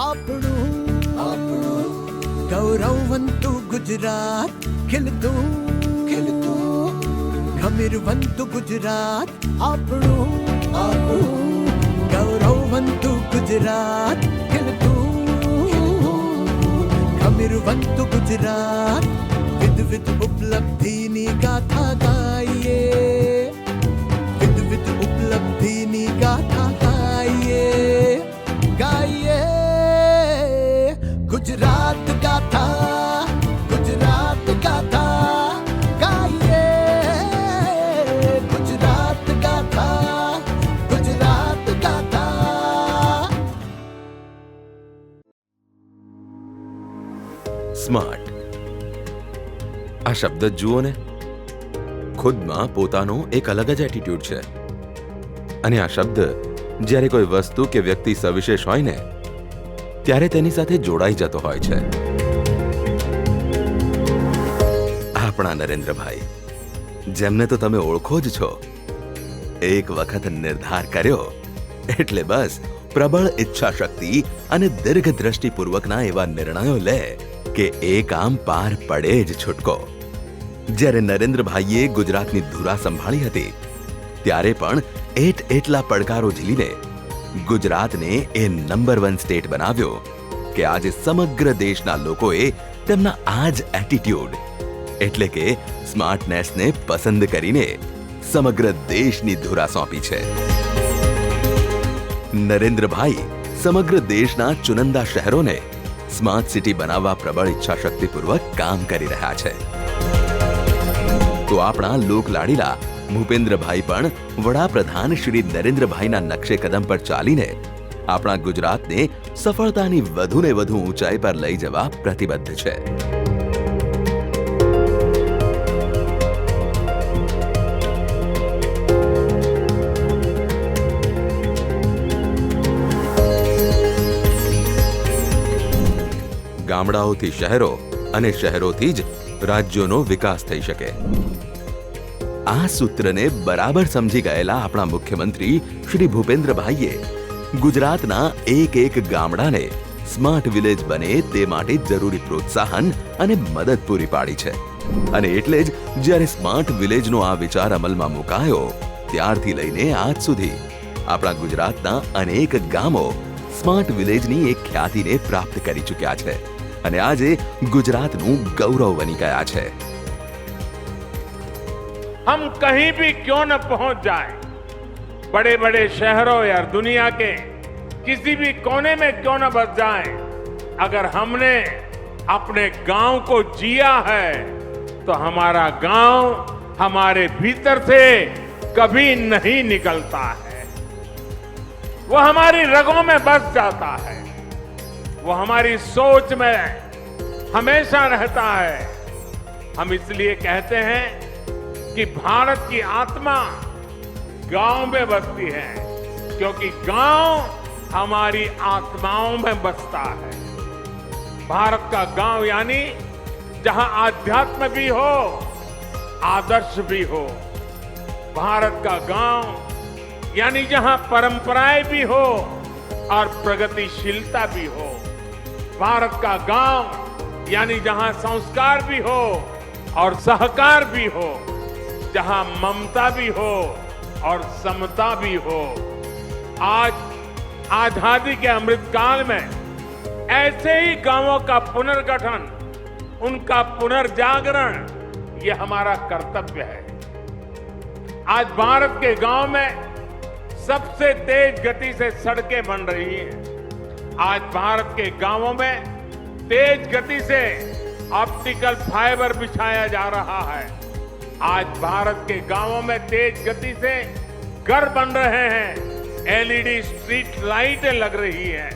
આપણું ગૌરવવંતુ ગુજરાત, ખીલતું ગમીરવંતુ ગુજરાત, આપણું ગૌરવવંતુ ગુજરાત, ખીલતું ગમીરવંતુ ગુજરાત. વિધ ઉપલબ્ધિની ગાથા ગાઈએ, વિધ ઉપલબ્ધિની ગાથા ગાઈએ, ગાઈએ ગુજરાત ગાથા, ગુજરાત ગાથા ગાઈએ, ગુજરાત ગાથા, ગુજરાત ગાથા. સ્માર્ટ આ શબ્દ જુઓ ને, ખુદમાં પોતાનો એક અલગ જ એટીટ્યુડ છે. અને આ શબ્દ જ્યારે કોઈ વસ્તુ કે વ્યક્તિ સવિશેષ હોય ને ત્યારે તેની સાથે જોડાઈ જતો હોય છે. આપણા નરેન્દ્રભાઈ, જેમને તો તમે ઓળખો જ છો, એક વખત નિર્ધાર કર્યો એટલે બસ પ્રબળ ઈચ્છા શક્તિ અને દીર્ઘદ્રષ્ટિપૂર્વકના એવા નિર્ણયો લે કે એ કામ પાર પડે જ છૂટકો. જ્યારે નરેન્દ્રભાઈએ ગુજરાતની ધુરા સંભાળી હતી ત્યારે પણ એટલા પડકારો ઝીલીને ગુજરાતને એ નંબર 1 સ્ટેટ બનાવ્યો કે આજે સમગ્ર દેશના લોકોએ તેમના આ જ એટીટ્યુડ એટલે કે સ્માર્ટનેસને પસંદ કરીને સમગ્ર દેશની ધુરા સોંપી છે. નરેન્દ્રભાઈ સમગ્ર દેશના ચુનંદા શહેરોને સ્માર્ટ સિટી બનાવવા પ્રબળ ઈચ્છાશક્તિપૂર્વક કામ કરી રહ્યા છે. તો આપણા લોકલાડીલા ભૂપેન્દ્રભાઈ પણ વડાપ્રધાન શ્રી નરેન્દ્રભાઈના નકશે કદમ પર ચાલીને આપણા ગુજરાતને સફળતાની વધુને વધુ ઊંચાઈ પર લઈ જવા પ્રતિબદ્ધ છે. ગામડાઓથી શહેરો અને શહેરોથી જ રાજ્યોનો વિકાસ થઈ શકે. આ સૂત્રને બરાબર સમજી ગયેલા આપણા મુખ્યમંત્રી શ્રી ભૂપેન્દ્રભાઈએ ગુજરાતના એક ગામડાને સ્માર્ટ વિલેજ બને તે માટે જરૂરી પ્રોત્સાહન અને મદદ પૂરી પાડી છે. અને એટલે જ જ્યારે સ્માર્ટ વિલેજનો આ વિચાર અમલમાં મુકાયો ત્યારથી લઈને આજ સુધી આપણા ગુજરાતના અનેક ગામો સ્માર્ટ વિલેજની એક ખ્યાતિને પ્રાપ્ત કરી ચૂક્યા છે અને આજે ગુજરાતનું ગૌરવ બની ગયા છે. हम कहीं भी क्यों न पहुंच जाए, बड़े बड़े शहरों या दुनिया के किसी भी कोने में क्यों न बस जाए, अगर हमने अपने गांव को जिया है तो हमारा गांव हमारे भीतर से कभी नहीं निकलता है. वो हमारी रगों में बस जाता है, वो हमारी सोच में हमेशा रहता है. हम इसलिए कहते हैं कि भारत की आत्मा गांव में बसती है, क्योंकि गांव हमारी आत्माओं में बसता है. भारत का गांव यानी जहां आध्यात्म भी हो, आदर्श भी हो. भारत का गांव यानी जहां परंपराएं भी हो और प्रगतिशीलता भी हो. भारत का गांव यानी जहां संस्कार भी हो और सहकार भी हो, जहां ममता भी हो और समता भी हो. आज आजादी के अमृतकाल में ऐसे ही गांवों का पुनर्गठन, उनका पुनर्जागरण, ये हमारा कर्तव्य है. आज भारत के गांव में सबसे तेज गति से सड़कें बन रही हैं. आज भारत के गांवों में तेज गति से ऑप्टिकल फाइबर बिछाया जा रहा है. आज भारत के गांवों में तेज गति से घर बन रहे हैं, एलईडी स्ट्रीट लाइटें लग रही हैं.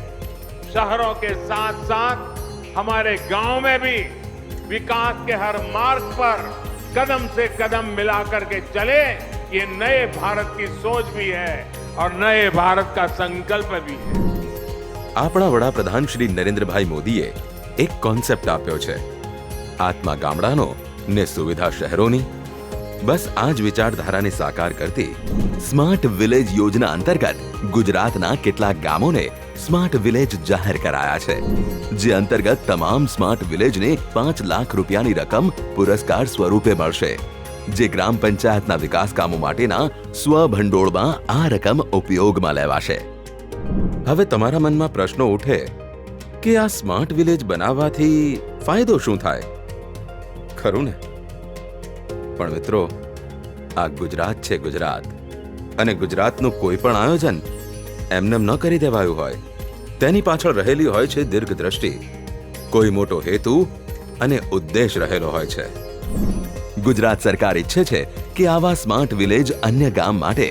शहरों के साथ साथ हमारे गांव में भी विकास के हर मार्ग पर कदम से कदम मिलाकर के चले, ये नए भारत की सोच भी है और नए भारत का संकल्प भी है. આપણા વડાપ્રધાન શ્રી નરેન્દ્રભાઈ મોદીએ એક કોન્સેપ્ટ આપ્યો છે, આત્મા ગામડાનો ને સુવિધા શહેરોની. બસ આ જ વિચારધારાને સાકાર કરતી સ્માર્ટ વિલેજ યોજના અંતર્ગત ગુજરાતના કેટલાક ગામોને સ્માર્ટ વિલેજ જાહેર કરાયા છે, જે અંતર્ગત તમામ સ્માર્ટ વિલેજને 5 લાખ રૂપિયાની રકમ પુરસ્કાર સ્વરૂપે મળશે, જે ગ્રામ પંચાયતના વિકાસ કામો માટેના સ્વભંડોળમાં આ રકમ ઉપયોગમાં લેવાશે. હવે તમારા મનમાં પ્રશ્નો ઉઠે કે આ સ્માર્ટ વિલેજ બનાવવાથી ફાયદો શું થાય? ખરું ને? પણ મિત્રો, આ ગુજરાત છે ગુજરાત, અને ગુજરાતનું કોઈ પણ આયોજન એમનેમ ન કરી દેવાયું હોય. તેની પાછળ રહેલી હોય છે દીર્ઘદ્રષ્ટિ, કોઈ મોટો હેતુ અને ઉદ્દેશ રહેલો હોય છે. ગુજરાત સરકાર ઈચ્છે છે કે આવા સ્માર્ટ વિલેજ અન્ય ગામ માટે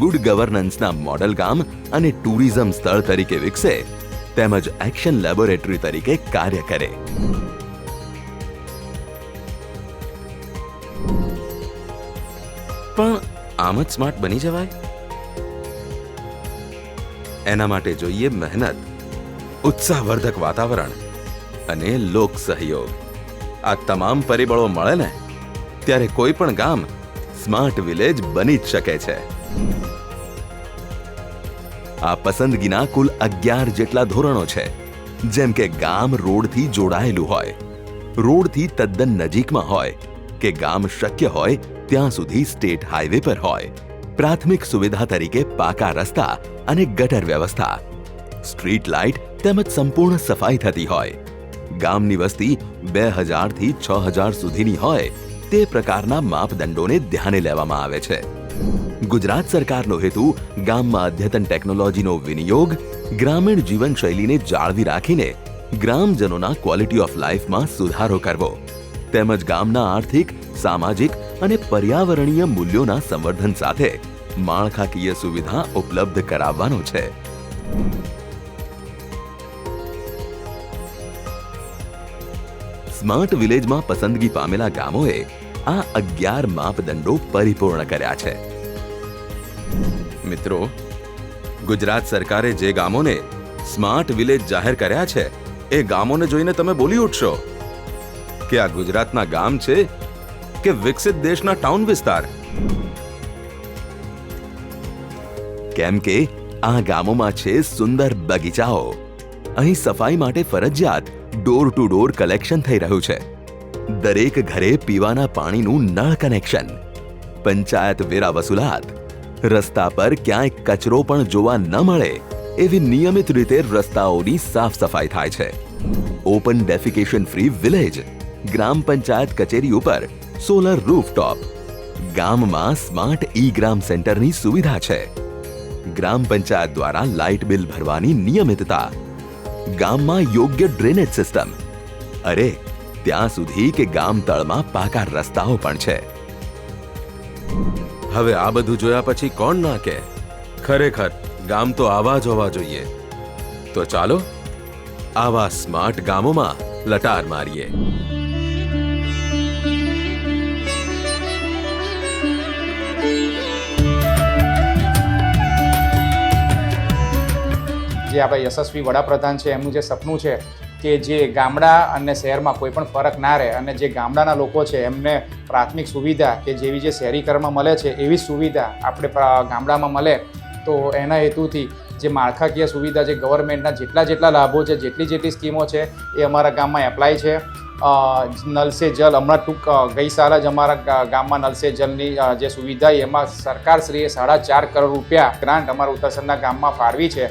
ગુડ ગવર્નન્સના મોડલ ગામ અને ટુરિઝમ સ્થળ તરીકે વિકસે, તેમજ એક્શન લેબોરેટરી તરીકે કાર્ય કરે. પણ આમ જ સ્માર્ટ બની જવાય? એના માટે જોઈએ મહેનત, ઉત્સાહવર્ધક વાતાવરણ અને લોક સહયોગ. આ તમામ પરિબળો મળે ને ત્યારે કોઈ પણ ગામ સ્માર્ટ વિલેજ બની જ શકે છે. આ પસંદગીના કુલ 11 જેટલા ધોરણો છે, જેમ કે ગામ રોડથી જોડાયેલું હોય, રોડથી તદ્દન નજીકમાં હોય, કે ગામ શક્ય હોય ત્યાં સુધી સ્ટેટ હાઈવે પર હોય, પ્રાથમિક સુવિધા તરીકે પાકા રસ્તા અને ગટર વ્યવસ્થા, સ્ટ્રીટ લાઇટ તેમજ સંપૂર્ણ સફાઈ થતી હોય, ગામની વસ્તી 2000 થી 6000 સુધીની હોય તે પ્રકારના માપદંડોને ધ્યાને લેવામાં આવે છે. ગુજરાત સરકારનો હેતુ ગામમાં અદ્યતન ટેકનોલોજીનો વિનિયોગ, ગ્રામીણ જીવનશૈલીને જાળવી રાખીને ગ્રામજનોના ક્વોલિટી ઓફ લાઈફમાં સુધારો કરવો, તેમજ ગામના આર્થિક, સામાજિક અને પર્યાવરણીય મૂલ્યોના સંવર્ધન સાથે માળખાકીય સુવિધા ઉપલબ્ધ કરાવવાનો છે. સ્માર્ટ વિલેજમાં પસંદગી પામેલા ગામોએ આ 11 માપદંડો પરિપૂર્ણ કર્યા છે. મિત્રો, ગુજરાત સરકારે જે ગામોને સ્માર્ટ વિલેજ જાહેર કર્યા છે એ ગામોને જોઈને તમે બોલી ઉઠશો કે આ ગુજરાતના ગામ છે કે વિકસિત દેશના ટાઉન વિસ્તાર? કેમ કે આ ગામોમાં છે સુંદર બગીચાઓ, અહીં સફાઈ માટે ફરજિયાત ડોર ટુ ડોર કલેક્શન થઈ રહ્યું છે, દરેક ઘરે પીવાના પાણીનું નળ કનેક્શન, પંચાયત વેરા વસૂલાત, રસ્તા પર ક્યાંય કચરો પણ જોવા ન મળે એવી નિયમિત રીતે રસ્તાઓની સાફ સફાઈ થાય છે, ઓપન ડેફિકેશન ફ્રી વિલેજ, ગ્રામ પંચાયત કચેરી ઉપર સોલર રૂફટોપ, ગામમાં સ્માર્ટ ઈ ગ્રામ સેન્ટરની સુવિધા છે, ગ્રામ પંચાયત દ્વારા લાઇટ બિલ ભરવાની નિયમિતતા, ગામમાં યોગ્ય ડ્રેનેજ સિસ્ટમ, અરે ત્યાં સુધી કે ગામ તળમાં પાકા રસ્તાઓ પણ છે. હવે આ બધું જોયા પછી કોણ ના કહે ખરેખર ગામ તો આવા જ હોવા જોઈએ? તો ચાલો આવા સ્માર્ટ ગામોમાં લટાર મારીએ. જે આપણા યશસ્વી વડાપ્રધાન છે, એમનું જે સપનું છે કે જે ગામડા અને શહેરમાં કોઈ પણ ફરક ના રહે, અને જે ગામડાના લોકો છે એમને પ્રાથમિક સુવિધા કે જેવી જે શહેરીકરણમાં મળે છે એવી સુવિધા આપણે ગામડામાં મળે, તો એના હેતુથી જે માળખાકીય સુવિધા, જે ગવર્મેન્ટના જેટલા લાભો છે, જેટલી સ્કીમો છે એ અમારા ગામમાં એપ્લાય છે. નલ સે જલ, હમણાં ગઈ સાલ જ અમારા ગામમાં નલ સે જલની જે સુવિધા એમાં સરકારશ્રીએ 4.5 કરોડ રૂપિયા ગ્રાન્ટ અમારા ઉત્તરસરના ગામમાં ફાળવી છે.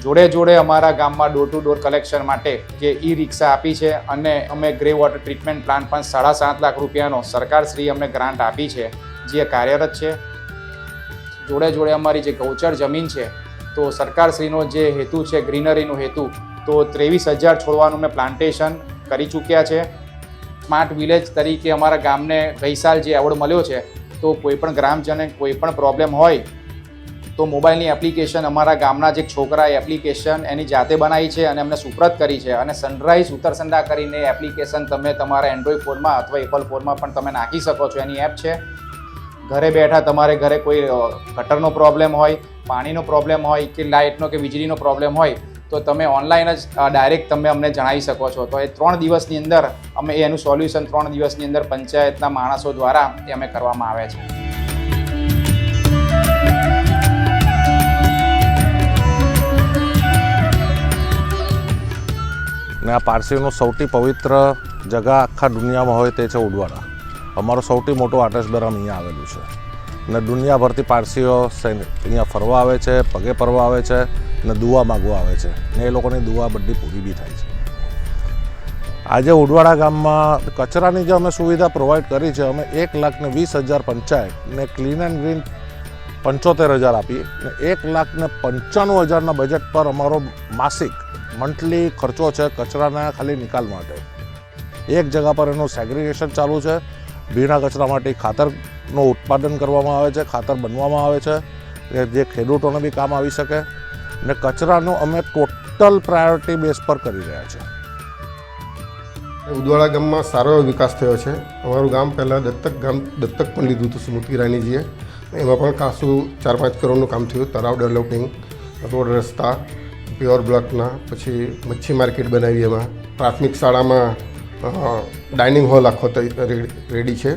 જોડે અમારા ગામમાં ડોર ટુ ડોર કલેક્શન માટે જે ઈ રિક્ષા આપી છે, અને અમે ગ્રે વોટર ટ્રીટમેન્ટ પ્લાન્ટ પણ 7.5 લાખ રૂપિયાનો સરકારશ્રી અમને ગ્રાન્ટ આપી છે, જે કાર્યરત છે. જોડે અમારી જે ગૌચર જમીન છે, તો સરકારશ્રીનો જે હેતુ છે ગ્રીનરીનો હેતુ, તો 23,000 છોડવાનું અમે પ્લાન્ટેશન કરી ચૂક્યા છે. સ્માર્ટ વિલેજ તરીકે અમારા ગામને ગઈ સાલ જે એવોર્ડ મળ્યો છે, તો કોઈ પણ ગ્રામજને કોઈ પણ પ્રોબ્લેમ હોય તો મોબાઈલની એપ્લિકેશન અમારા ગામના જે છોકરાએ એપ્લિકેશન એની જાતે બનાવી છે અને અમને સુપ્રત કરી છે, અને સનરાઈઝ ઉત્તરસંડા કરીને એપ્લિકેશન તમે તમારા એન્ડ્રોઈડ ફોનમાં અથવા એપલ ફોનમાં પણ તમે નાખી શકો છો. એની એપ છે. ઘરે બેઠા તમારે ઘરે કોઈ ગટરનો પ્રોબ્લેમ હોય, પાણીનો પ્રોબ્લેમ હોય કે લાઇટનો કે વીજળીનો પ્રોબ્લેમ હોય, તો તમે ઓનલાઈન જ ડાયરેક્ટ તમે અમને જણાવી શકો છો. તો એ 3 દિવસની અંદર અમે એનું સોલ્યુશન 3 દિવસની અંદર પંચાયતના માણસો દ્વારા એ અમે કરવામાં આવે છે. ને આ પારસીઓનું સૌથી પવિત્ર જગા આખા દુનિયામાં હોય તે છે ઉડવાડા. અમારો સૌથી મોટો આતશબારામ અહીંયા આવેલું છે ને દુનિયાભરથી પારસીઓ અહીંયા ફરવા આવે છે, પગે પડવા આવે છે ને દુઆ માગવા આવે છે ને એ લોકોની દુઆ બધી પૂરી બી થાય છે. આજે ઉડવાડા ગામમાં કચરાની જે અમે સુવિધા પ્રોવાઈડ કરી છે, અમે 1,20,000 પંચાયતને ક્લીન એન્ડ ગ્રીન 75,000 આપી ને 1,95,000ના બજેટ પર અમારો માસિક મંથલી ખર્ચો છે કચરાના ખાલી નિકાલ માટે. એક જગા પર એનું સેગ્રિગેશન ચાલુ છે. ભીના કચરા માટે ખાતરનું ઉત્પાદન કરવામાં આવે છે, ખાતર બનવામાં આવે છે જે ખેડૂતોને બી કામ આવી શકે ને કચરાનું અમે ટોટલ પ્રાયોરિટી બેઝ પર કરી રહ્યા છીએ. ઉદવાડા ગામમાં સારો એવો વિકાસ થયો છે. અમારું ગામ પહેલાં દત્તક પણ લીધું હતું સ્મૃતિ ઈરાનીજીએ. એમાં પણ ખાસું 4-5 કરોડનું કામ થયું. તળાવ ડેવલપિંગ, રોડ રસ્તા, પ્યોર બ્લોકના, પછી મચ્છી માર્કેટ બનાવી. એમાં પ્રાથમિક શાળામાં ડાઇનિંગ હોલ આખો રેડી છે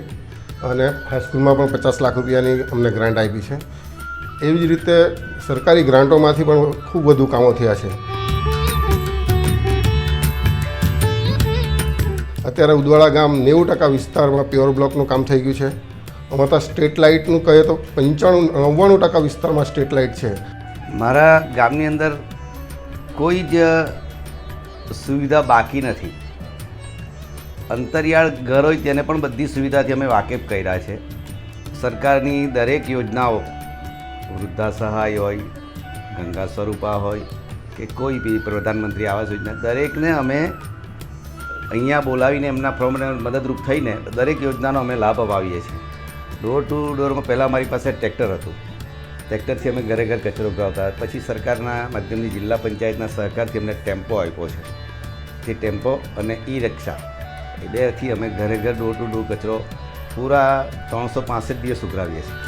અને હાઈસ્કૂલમાં પણ 50 લાખ રૂપિયાની અમને ગ્રાન્ટ આપી છે. એવી જ રીતે સરકારી ગ્રાન્ટોમાંથી પણ ખૂબ વધુ કામો થયા છે. અત્યારે ઉદવાડા ગામ 90% વિસ્તારમાં પ્યોર બ્લોકનું કામ થઈ ગયું છે. અમારે ત્યાં સ્ટ્રીટ લાઇટનું કહીએ તો 99% વિસ્તારમાં સ્ટ્રીટ લાઇટ છે. મારા ગામની અંદર કોઈ જ સુવિધા બાકી નથી. અંતરિયાળ ઘર હોય તેને પણ બધી સુવિધાથી અમે વાકેફ કર્યા છે. સરકારની દરેક યોજનાઓ, વૃદ્ધા સહાય હોય, ગંગા સ્વરૂપા હોય કે કોઈ બી પ્રધાનમંત્રી આવાસ યોજના, દરેકને અમે અહીંયા બોલાવીને એમના ફોર્મને મદદરૂપ થઈને દરેક યોજનાનો અમે લાભ અપાવીએ છીએ. ડોર ટુ ડોરમાં પહેલાં અમારી પાસે ટ્રેક્ટર હતું. ટ્રેક્ટરથી અમે ઘરે ઘર કચરો ઉભરાવતા. પછી સરકારના માધ્યમથી જિલ્લા પંચાયતના સહકારથી અમને ટેમ્પો આપ્યો છે. તે ટેમ્પો અને ઈ રિક્ષા એ બેથી અમે ઘરે ઘર ડોર ટુ ડોર કચરો પૂરા 365 દિવસ ઉઘરાવીએ છીએ.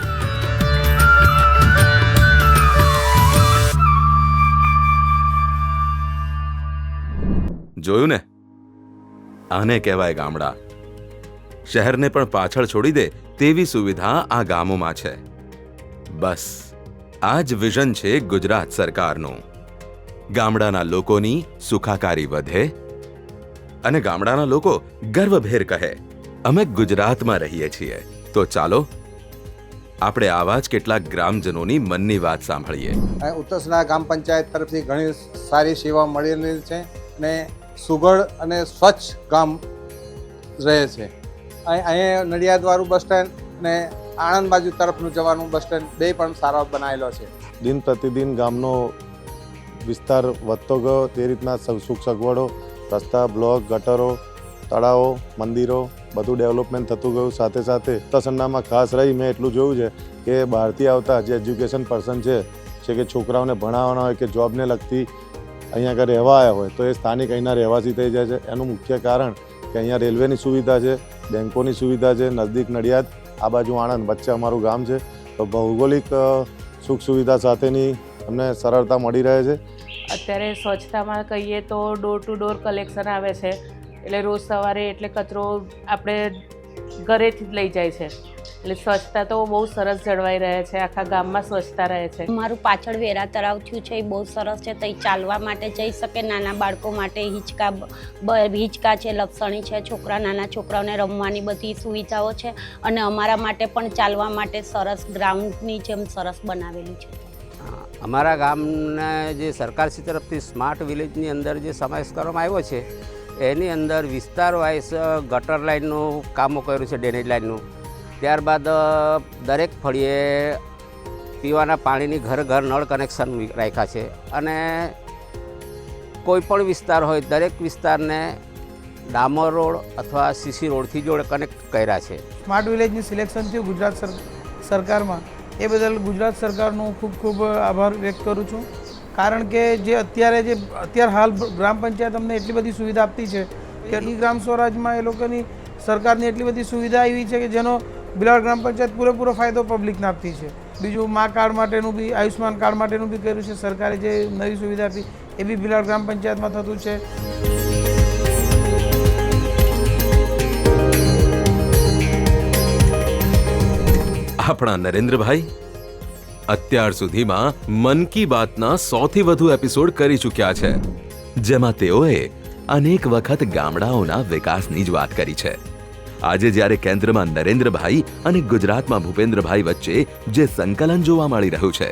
જોયું ને, આને કહેવાય ગામડા. શહેરને પણ પાછળ છોડી દે તેવી સુવિધા આ ગામોમાં છે. બસ આ જ વિઝન છે ગુજરાત સરકારનું. ગામડાના લોકોની સુખાકારી વધે અને ગામડાના લોકો ગર્વભેર કહે, અમે ગુજરાતમાં રહીએ છીએ. તો ચાલો આપણે આવા જ કેટલાક ગ્રામજનોની મનની વાત સાંભળીએ. ઉત્તરસના ગ્રામ પંચાયત તરફથી ઘણી સારી સેવા મળેલી છે અને સુઘડ અને સ્વચ્છ ગામ રહે છે. અહીંયા નડિયાદવાળું બસ સ્ટેન્ડ અને આણંદ બાજુ તરફનું જવાનું બસ સ્ટેન્ડ બે પણ સારો બનાવેલો છે. દિન પ્રતિદિન ગામનો વિસ્તાર વધતો ગયો. તે રીતના સુખ સગવડો, રસ્તા, બ્લોક, ગટરો, તળાવો, મંદિરો બધું ડેવલપમેન્ટ થતું ગયું. સાથે સાથે ઉત્તરસન્નામાં ખાસ રહી મેં એટલું જોયું છે કે બહારથી આવતા જે એજ્યુકેશન પર્સન છે કે છોકરાઓને ભણાવવાના હોય કે જોબને લગતી અહીંયા આગળ રહેવા આવ્યા હોય તો એ સ્થાનિક અહીંના રહેવાસી થઈ જાય છે. એનું મુખ્ય કારણ કે અહીંયા રેલવેની સુવિધા છે, બેંકોની સુવિધા છે, નજદીક નડિયાદ, આ બાજુ આણંદ, વચ્ચે અમારું ગામ છે. તો ભૌગોલિક સુખ સુવિધા સાથેની અમને સરળતા મળી રહે છે. અત્યારે સ્વચ્છતામાં કહીએ તો ડોર ટુ ડોર કલેક્શન આવે છે. એટલે રોજ સવારે એટલે કચરો આપણે ઘરેથી જ લઈ જાય છે. એટલે સ્વચ્છતા તો બહુ સરસ જળવાઈ રહે છે. આખા ગામમાં સ્વચ્છતા રહે છે. મારું પાછળ વેરા તળાવ થયું છે એ બહુ સરસ છે. ત્યાં ચાલવા માટે જઈ શકે. નાના બાળકો માટે હિંચકા છે, લપસણી છે, નાના છોકરાઓને રમવાની બધી સુવિધાઓ છે. અને અમારા માટે પણ ચાલવા માટે સરસ ગ્રાઉન્ડની જેમ સરસ બનાવેલું છે. અમારા ગામના જે સરકારશ્રી તરફથી સ્માર્ટ વિલેજની અંદર જે સમાવેશ કરવામાં આવ્યો છે એની અંદર વિસ્તાર વાઇઝ ગટર લાઇનનું કામો કર્યું છે, ડ્રેનેજ લાઇનનું. ત્યારબાદ દરેક ફળીએ પીવાના પાણીની ઘર ઘર નળ કનેક્શન રાખ્યા છે. અને કોઈ પણ વિસ્તાર હોય દરેક વિસ્તારને ડામર રોડ અથવા સીસી રોડથી જોડે કનેક્ટ કર્યા છે. સ્માર્ટ વિલેજનું સિલેક્શન થયું ગુજરાત સરકારમાં, એ બદલ ગુજરાત સરકારનો ખૂબ ખૂબ આભાર વ્યક્ત કરું છું. કારણ કે અત્યારે હાલ ગ્રામ પંચાયત અમને એટલી બધી સુવિધા આપતી છે કે ગ્રામ સ્વરાજમાં એ લોકોની સરકારની એટલી બધી સુવિધા આવી છે કે જેનો બિલાડ ગ્રામ પંચાયત પૂરેપૂરો ફાયદો પબ્લિકને આપતી છે. બીજું મા કાર્ડ માટેનું બી, આયુષ્માન કાર્ડ માટેનું બી કર્યું છે સરકારે, જે નવી સુવિધા હતી એ બી ભીલાડ ગ્રામ પંચાયતમાં થતું છે. આપણા નરેન્દ્રભાઈ અત્યાર સુધીમાં મન કી બાતના 100થી વધુ એપિસોડ કરી ચૂક્યા છે, જેમાં તેઓએ અનેક વખત ગામડાઓના વિકાસની જ વાત કરી છે. આજે જ્યારે કેન્દ્રમાં નરેન્દ્રભાઈ અને ગુજરાતમાં ભૂપેન્દ્રભાઈ વચ્ચે જે સંકલન જોવા મળી રહ્યું છે,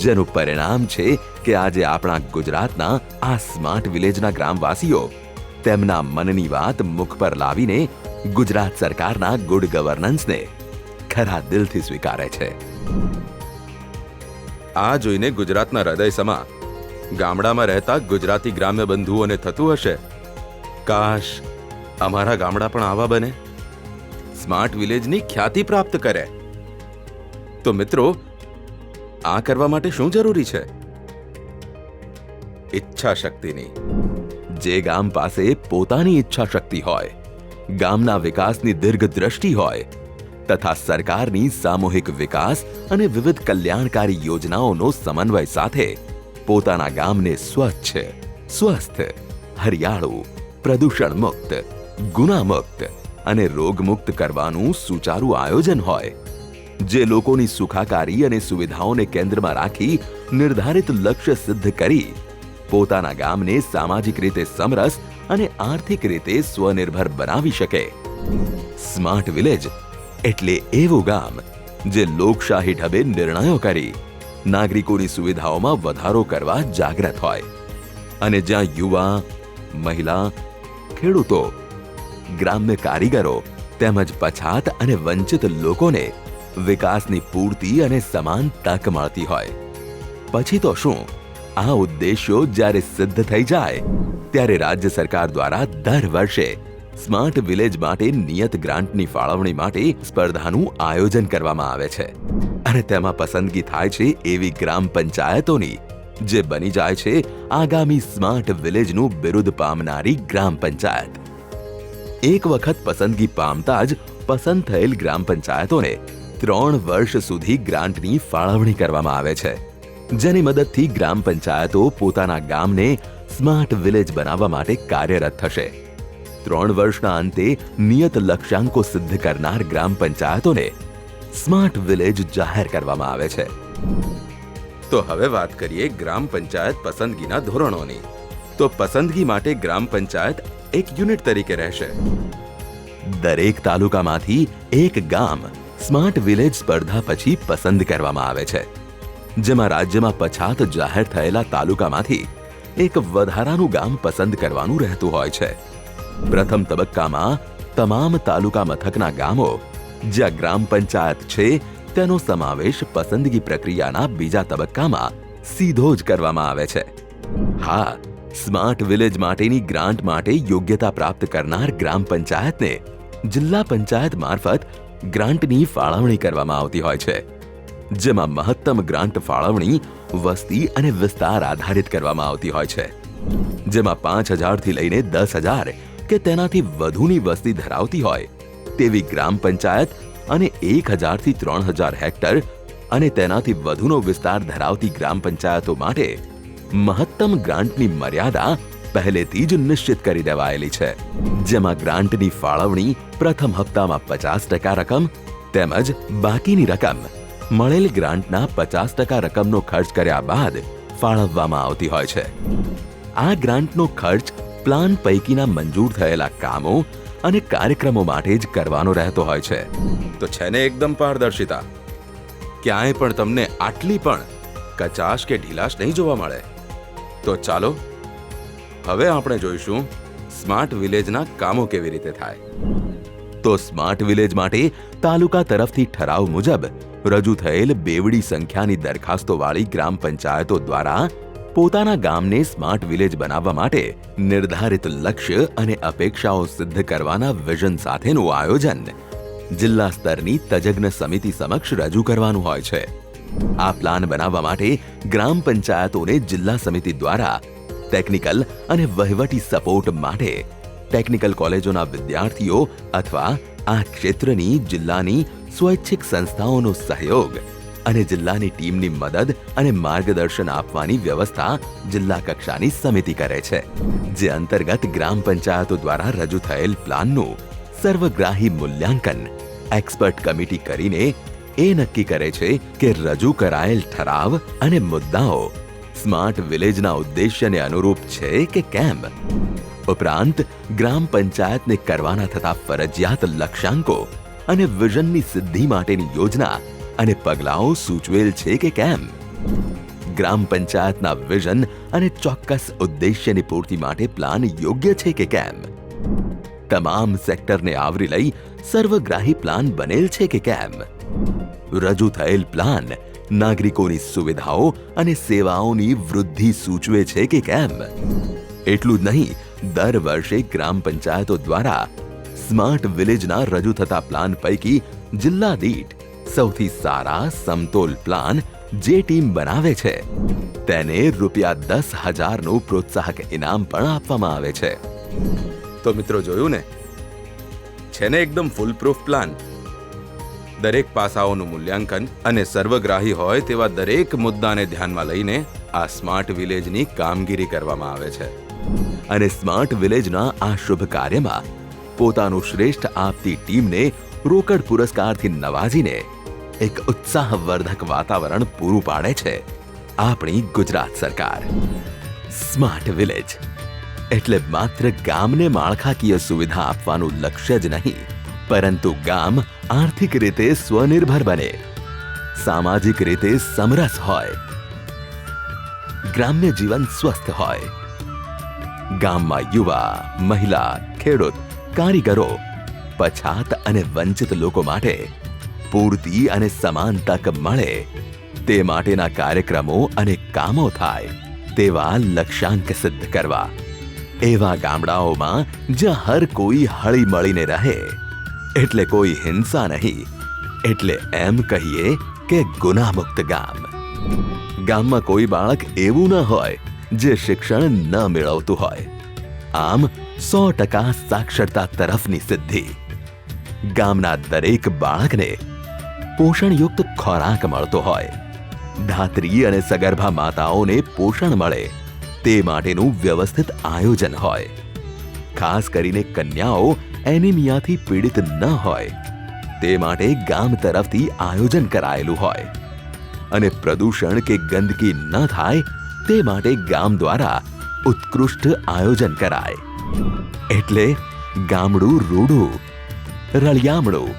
જેનું પરિણામ છે કે આજે આપણા ગુજરાતના આ સ્માર્ટ વિલેજના ગ્રામવાસીઓ તેમના મનની વાત મુખ પર લાવીને ગુજરાત સરકારના ગુડ ગવર્નન્સને ખરા દિલથી સ્વીકારે છે. આ જોઈને ગુજરાતના હૃદય સમા ગામડામાં રહેતા ગુજરાતી ગ્રામ્ય બંધુઓને થતું હશે, કાશ અમારા ગામડા પણ આવા બને, સ્માર્ટ વિલેજની ખ્યાતિ પ્રાપ્ત કરે. તો મિત્રો, આ કરવા માટે શું જરૂરી છે? ઈચ્છા શક્તિની. જે ગામ પાસે પોતાની ઈચ્છા શક્તિ હોય, ગામના વિકાસની દીર્ઘ દ્રષ્ટિ હોય તથા સરકારની સામૂહિક વિકાસ અને વિવિધ કલ્યાણકારી યોજનાઓનો સમન્વય સાથે પોતાના ગામને સ્વચ્છ, સ્વસ્થ, હરિયાળું, પ્રદૂષણ મુક્ત, ગુનામુક્ત અને રોગમુક્ત કરવાનું સુચારું આયોજન હોય, જે લોકોની સુખાકારી અને સુવિધાઓને કેન્દ્રમાં રાખી નિર્ધારિત લક્ષ્ય સિદ્ધ કરી પોતાના ગામને સામાજિક રીતે સમરસ અને આર્થિક રીતે સ્વનિર્ભર બનાવી શકે. સ્માર્ટ વિલેજ એટલે એવું ગામ જે લોકશાહી ઢબે નિર્ણયો કરી નાગરિકોની સુવિધાઓમાં વધારો કરવા જાગૃત હોય અને જ્યાં યુવા, મહિલા, ખેડૂતો, ગ્રામ્ય કારીગરો તેમજ પછાત અને વંચિત લોકોને વિકાસની પૂરતી અને સમાન તક મળતી હોય. પછી તો શું, આ ઉદ્દેશ્યો જ્યારે સિદ્ધ થઈ જાય ત્યારે રાજ્ય સરકાર દ્વારા દર વર્ષે સ્માર્ટ વિલેજ માટે નિયત ગ્રાન્ટની ફાળવણી માટે સ્પર્ધાનું આયોજન કરવામાં આવે છે અને તેમાં પસંદગી થાય છે એવી ગ્રામ પંચાયતોની જે બની જાય છે આગામી સ્માર્ટ વિલેજનું બિરુદ પામનારી ગ્રામ પંચાયત. એક વખત પસંદગી પામતા જ પસંદ થયેલ ગ્રામ પંચાયતોને 3 વર્ષ સુધી ગ્રાન્ટની ફાળવણી કરવામાં આવે છે, જેની મદદથી ગ્રામ પંચાયતો પોતાના ગામને સ્માર્ટ વિલેજ બનાવવા માટે કાર્યરત થશે. 3 વર્ષના અંતે નિયત લક્ષ્યાંકો સિદ્ધ કરનાર ગ્રામ પંચાયતોને સ્માર્ટ વિલેજ જાહેર કરવામાં આવે છે. તો હવે વાત કરીએ ગ્રામ પંચાયત પસંદગીના ધોરણોની. તો પસંદગી માટે ગ્રામ પંચાયત એક યુનિટ તરીકે રહેશે. દરેક તાલુકામાંથી એક ગામ સ્માર્ટ વિલેજ સ્પર્ધા પછી પસંદ કરવામાં આવે છે, જેમાં રાજ્યમાં પછાત જાહેર થયેલા તાલુકામાંથી એક વધારાનું ગામ પસંદ કરવાનું રહેતું હોય છે. પ્રથમ તબક્કામાં તમામ તાલુકા મથકના ગામો જ્યાં ગ્રામ પંચાયત છે તેનો સમાવેશ પસંદગી પ્રક્રિયાના બીજા તબક્કામાં સીધો જ કરવામાં આવે છે. હા, સ્માર્ટ વિલેજ માટેની ગ્રાન્ટ માટે યોગ્યતા પ્રાપ્ત કરનાર ગ્રામ પંચાયતને જિલ્લા પંચાયત મારફત ગ્રાન્ટની ફાળવણી કરવામાં આવતી હોય છે, જેમાં મહત્તમ ગ્રાન્ટ ફાળવણી વસ્તી અને વિસ્તાર આધારિત કરવામાં આવતી હોય છે, જેમાં 5,000 થી લઈને 10,000 કે તેનાથી વધુની વસ્તી ધરાવતી હોય તેવી ગ્રામ પંચાયત અને 1,000 થી 3,000 હેક્ટર અને તેનાથી વધુનો વિસ્તાર ધરાવતી ગ્રામ પંચાયતો માટે મહત્તમ ગ્રાન્ટની મર્યાદા પહેલેથી જ નિશ્ચિત કરી દેવાયેલી છે, જેમાં ગ્રાન્ટની ફાળવણી પ્રથમ હપ્તામાં 50% રકમ તેમજ બાકીની રકમ મળેલ ગ્રાન્ટના 50% રકમનો ખર્ચ કર્યા બાદ ફાળવવામાં આવતી હોય છે. આ ગ્રાન્ટનો ખર્ચ પ્લાન પૈકીના મંજૂર થયેલા કામો અને કાર્યક્રમો માટે જ કરવાનો રહેતો હોય છે. તો છે ને એકદમ પારદર્શિતા. ક્યાંય પણ તમને આટલી પણ કચાશ કે ઢીલાશ નહીં જોવા મળે. તો ચાલો હવે આપણે જોઈશું સ્માર્ટ વિલેજના કામો કેવી રીતે થાય. તો સ્માર્ટ વિલેજ માટે તાલુકા તરફથી ઠરાવ મુજબ રજૂ થયેલ બેવડી સંખ્યાની દરખાસ્તોવાળી ગ્રામ પંચાયતો દ્વારા પોતાના ગામને સ્માર્ટ વિલેજ બનાવવા માટે નિર્ધારિત લક્ષ્ય અને અપેક્ષાઓ સિદ્ધ કરવાના વિઝન સાથેનું આયોજન જિલ્લા સ્તરની તજજ્ઞ સમિતિ સમક્ષ રજૂ કરવાનું હોય છે. આ પ્લાન બનાવવા માટે ગ્રામ પંચાયતોને જિલ્લા સમિતિ દ્વારા ટેકનિકલ અને વહીવટી સપોર્ટ માટે ટેકનિકલ કોલેજોના વિદ્યાર્થીઓ અથવા આ ક્ષેત્રની જિલ્લાની સ્વૈચ્છિક સંસ્થાઓનો સહયોગ અને જિલ્લાની ટીમની મદદ અને માર્ગદર્શન આપવાની વ્યવસ્થા જિલ્લા કક્ષાની સમિતિ કરે છે, જે અંતર્ગત ગ્રામ પંચાયતો દ્વારા રજૂ થયેલ પ્લાનનું સર્વગ્રાહી મૂલ્યાંકન એક્સપર્ટ કમિટી કરીને એ નક્કી કરે છે કે રજૂ કરાયેલ ઠરાવ અને મુદ્દાઓ સ્માર્ટ વિલેજના ઉદ્દેશ્યને અનુરૂપ છે કે કેમ. ઉપરાંત ગ્રામ પંચાયતને કરવાના થતા ફરજિયાત લક્ષ્યાંકો અને વિઝનની સિદ્ધિ માટેની યોજના અને પગલાઓ સૂચવેલ છે કે કેમ. ગ્રામ પંચાયતના વિઝન અને ચોક્કસ ઉદ્દેશ્યની પૂર્તિ માટે પ્લાન યોગ્ય છે કે કેમ. તમામ સેક્ટરને આવરી લઈ સર્વગ્રાહી પ્લાન બનેલ છે કે કેમ. રજૂ થયેલ પ્લાન નાગરિકોની સુવિધાઓ અને સેવાઓની વૃદ્ધિ સૂચવે છે કે કેમ. એટલું જ નહીં, દર વર્ષે ગ્રામ પંચાયતો દ્વારા સ્માર્ટ વિલેજના રજૂ થતા પ્લાન પૈકી જિલ્લા દીઠ સૌથી સારા સમતોલ પ્લાન જે ટીમ બનાવે છે તેને ₹10,000નું પ્રોત્સાહક ઇનામ પણ આપવામાં આવે છે. તો મિત્રો, જોયું ને, છે ને એકદમ ફૂલ પ્રૂફ પ્લાન. દરેક પાસાઓનું મૂલ્યાંકન અને સર્વગ્રાહી હોય તેવા દરેક મુદ્દાને ધ્યાનમાં લઈને આ સ્માર્ટ વિલેજની કામગીરી કરવામાં આવે છે. અને સ્માર્ટ વિલેજના આ શુભ કાર્યમાં પોતાનું શ્રેષ્ઠ આપતી ટીમને રોકડ પુરસ્કારથી નવાજીને એક ઉત્સાહવર્ધક વાતાવરણ પૂરું પાડે છે આપણી ગુજરાત સરકાર. સ્માર્ટ વિલેજ એટલે માત્ર ગામને માળખાકીય સુવિધા આપવાનું લક્ષ્ય જ નહીં, પરંતુ ગામ આર્થિક રીતે સ્વનિર્ભર બને, સામાજિક રીતે સમરસ હોય, ગ્રામ્ય જીવન સ્વસ્થ હોય, ગામમાં યુવા, મહિલા, ખેડૂત, કારીગરો, પછાત અને વંચિત લોકો માટે પૂરતી અને સમાન તક મળે તે માટેના કાર્યક્રમો અને કામો થાય તેવા લક્ષ્યાંક સિદ્ધ કરવા. એવા ગામડાઓમાં જ્યાં હર કોઈ હળી મળીને રહે, એટલે કોઈ હિંસા નહીં, એટલે એમ કહીએ કે ગુનામુક્ત ગામ. ગામમાં કોઈ બાળક એવું ન હોય જે શિક્ષણ ન મેળવતું હોય. આમ 100% સાક્ષરતા તરફની સિદ્ધિ. ગામના દરેક બાળકને પોષણયુક્ત ખોરાક મળતો હોય, ધાત્રી અને સગર્ભા માતાઓને પોષણ મળે તે માટેનું વ્યવસ્થિત આયોજન હોય. ખાસ કરીને કન્યાઓ એનિમિયાથી પીડિત ન હોય તે માટે ગામ તરફથી આયોજન કરાયેલું હોય. અને પ્રદૂષણ કે ગંદકી ન થાય તે માટે ગામ દ્વારા ઉત્કૃષ્ટ આયોજન કરાય. એટલે ગામડું રૂડું, રળિયામણું,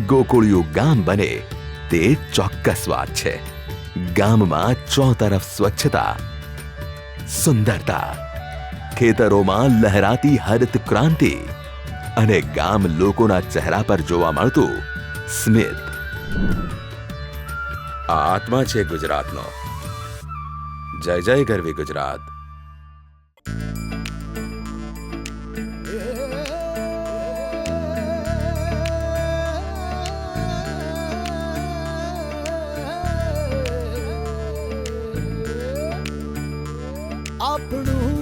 ગોકુળિયું ગામ બને તે ચોક્કસ વાત છે. ગામમાં ચોતરફ સ્વચ્છતા, સુંદરતા, ખેતરોમાં લહેરાતી હરિત ક્રાંતિ અને ગામ લોકોના ચહેરા પર જોવા મળતું સ્મિત. આ આત્મા છે ગુજરાતનો. જય જય ગરવી ગુજરાત. આપણું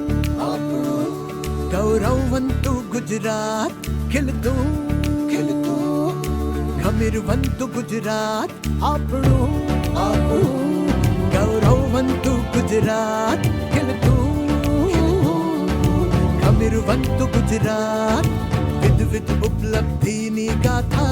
ગૌરવવંતું ગુજરાત, ખીલતું ગમીરવંતું ગુજરાત. આપણું ગૌરવવંતું ગુજરાત, ખીલતું ગમીરવંતું ગુજરાત. વિવિધ ઉપલબ્ધિની ગાથા